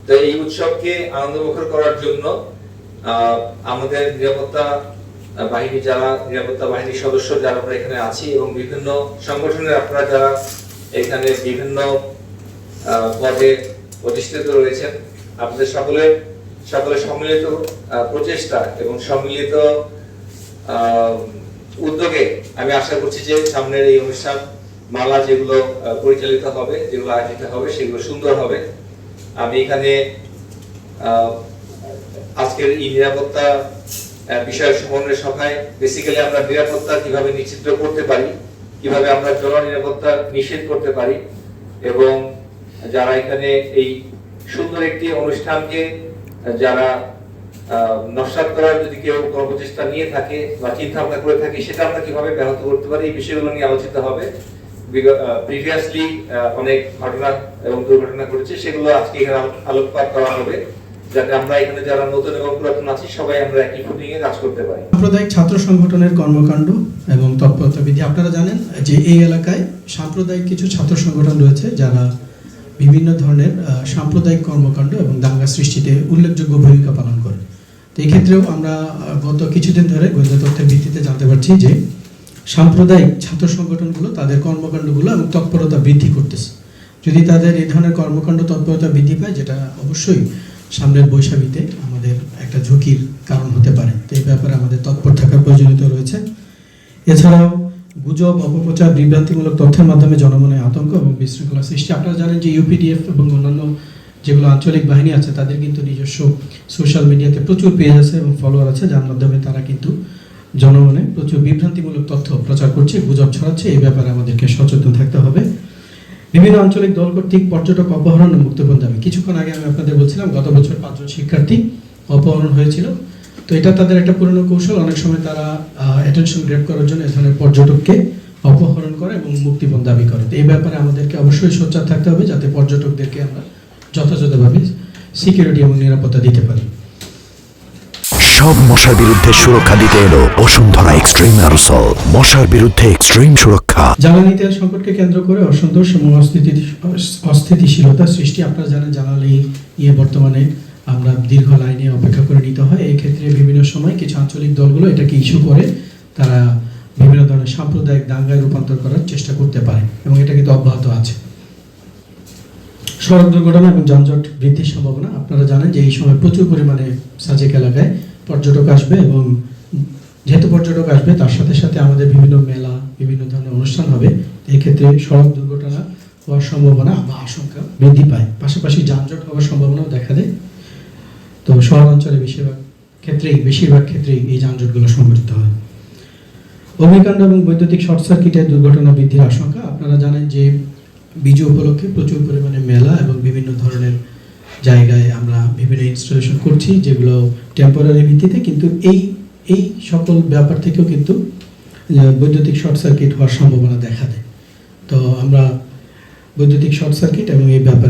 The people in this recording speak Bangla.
তো এই উৎসবকে আনন্দমুখর করার জন্য আমাদের নিরাপত্তা বাহিনীর সদস্য যারা আমরা এখানে আছি এবং বিভিন্ন সংগঠনের আপনারা যারা এখানে বিভিন্ন পদে প্রতিষ্ঠিত রয়েছেন, আপনাদের সকলের সম্মিলিত প্রচেষ্টা এবং সম্মিলিত উদ্যোগে আমি আশা করছি যে সামনের এই অনুষ্ঠান মালা যেগুলো পরিচালিত হবে, যেগুলো আয়োজিত হবে, সেগুলো সুন্দর হবে। আমি এখানে আজকের এই নিরাপত্তা বিষয় সমন্বয় সভায় বেসিক্যালি আমরা নিরাপত্তা কিভাবে নিশ্চিত করতে পারি, কিভাবে আমরা জননিরাপত্তা নিশ্চিত করতে পারি, এবং যারা এখানে এই সুন্দর একটি অনুষ্ঠানকে যারা নস্যাৎ করার যদি কেউ কোনো প্রচেষ্টা নিয়ে থাকে বা চিন্তা ভাবনা করে থাকে, সেটা আমরা কিভাবে ব্যাহত করতে পারি, এই বিষয়গুলো নিয়ে আলোচিত হবে। প্রিভিয়াসলি অনেক ঘটনা এবং দুর্ঘটনা ঘটেছে, সেগুলো আজকে এখানে আলোকপাত করা হবে, যাতে আমরা এখানে যারা নতুন এবং পুরাতন আছি সবাই আমরা একই ফুটিং এ কাজ করতে পারি। সাম্প্রদায়িক ছাত্র সংগঠনের কর্মকাণ্ড এবং তৎপরতা বিধি, আপনারা জানেন যে এই এলাকায় সাম্প্রদায়িক কিছু ছাত্র সংগঠন রয়েছে যারা বিভিন্ন ধরনের সাম্প্রদায়িক কর্মকাণ্ড এবং দাঙ্গা সৃষ্টিতে উল্লেখযোগ্য ভূমিকা পালন করে। তো এই ক্ষেত্রেও আমরা গত কিছুদিন ধরে গোয়েন্দা তথ্যের ভিত্তিতে জানতে পারছি যে সাম্প্রদায়িক ছাত্র সংগঠনগুলো তাদের কর্মকাণ্ডগুলো এবং তৎপরতা বৃদ্ধি করতেছে। যদি তাদের এই ধরনের কর্মকাণ্ড তৎপরতা বৃদ্ধি পায়, যেটা অবশ্যই সামনের বৈশাখীতে আমাদের একটা ঝুঁকির কারণ হতে পারে, তো এই ব্যাপারে আমাদের তৎপর থাকার প্রয়োজনীয়তা রয়েছে। এছাড়াও গুজব, অপপ্রচার, বিভ্রান্তিমূলক তথ্যের মাধ্যমে জনমনে আতঙ্ক এবং বিশৃঙ্খলা সৃষ্টি। আপনারা জানেন যে ইউপিডিএফ এবং অন্যান্য যেগুলো আঞ্চলিক বাহিনী আছে তাদের কিন্তু নিজস্ব সোশ্যাল মিডিয়াতে প্রচুর পেজ আছে এবং ফলোয়ার আছে, যার মাধ্যমে তারা কিন্তু জনমনে প্রচুর বিভ্রান্তিমূলক তথ্য প্রচার করছে, গুজব ছড়াচ্ছে। এই ব্যাপারে আমাদেরকে সচেতন থাকতে হবে। বিভিন্ন আঞ্চলিক দল কর্তৃক পর্যটক অপহরণ ও মুক্তিপণ দাবি। কিছুক্ষণ আগে আমি আপনাদের বলছিলাম গত বছর 5 জন শিক্ষার্থী অপহরণ হয়েছিল। তো এটা তাদের একটা পুরনো কৌশল। অনেক সময় তারা অ্যাটেনশন গ্র্যাব করার জন্য এই ধরনের পর্যটককে অপহরণ করে এবং মুক্তিপণ দাবি করে। তো এই ব্যাপারে আমাদেরকে অবশ্যই সোচ্চার থাকতে হবে, যাতে পর্যটকদেরকে আমরা যথাযথভাবে সিকিউরিটি এবং নিরাপত্তা দিতে পারি। সব মশার বিরুদ্ধে সুরক্ষা দিতে এলো বসুন্ধরা এক্সট্রিম অ্যারোসল। মশার বিরুদ্ধে এক্সট্রিম সুরক্ষা। জ্বালানি তেল সংকটকে কেন্দ্র করে অসন্তোষ এবং অস্থিতিশীলতা সৃষ্টি। আপনারা জানেন জ্বালানি নিয়ে বর্তমানে আমরা দীর্ঘ লাইনে অপেক্ষা করে নিতে হয়। এই ক্ষেত্রে বিভিন্ন সময় কিছু আঞ্চলিক দলগুলো এটাকে ইস্যু করে তারা বিভিন্ন ধরনের সাম্প্রদায়িক দাঙ্গায় রূপান্তর করার চেষ্টা করতে পারে এবং এটা কিন্তু অব্যাহত আছে। সড়ক দুর্ঘটনা এবং যানজট বৃদ্ধির সম্ভাবনা। আপনারা জানেন যে এই সময় প্রচুর পরিমাণে সাজেক এলাকায় পর্যটক আসবে এবং যেহেতু পর্যটক আসবে তার সাথে সাথে আমাদের বিভিন্ন মেলা, বিভিন্ন ধরনের অনুষ্ঠান হবে। এই ক্ষেত্রে সড়ক দুর্ঘটনা হওয়ার সম্ভাবনা বা আশঙ্কা বৃদ্ধি পায়, পাশাপাশি যানজট হওয়ার সম্ভাবনাও দেখা দেয়। তো শহরাঞ্চলে বেশিরভাগ ক্ষেত্রেই এই যানজটগুলো সংঘটিত হয়। অগ্নিকাণ্ড এবং বৈদ্যুতিক শর্ট সার্কিটের দুর্ঘটনা বৃদ্ধির আশঙ্কা। আপনারা জানেন যে বিজু উপলক্ষে প্রচুর পরিমাণে মেলা এবং বিভিন্ন ধরনের জায়গায় আমরা বিভিন্ন ইনস্টলেশন করছি, যেগুলো টেম্পোরারি ভিত্তিতে, কিন্তু এই সকল ব্যাপার থেকেও কিন্তু বৈদ্যুতিক শর্ট সার্কিট হওয়ার সম্ভাবনা দেখা দেয়। তো আমরা বৈদ্যুতিক শর্ট সার্কিট এবং এই ব্যাপারে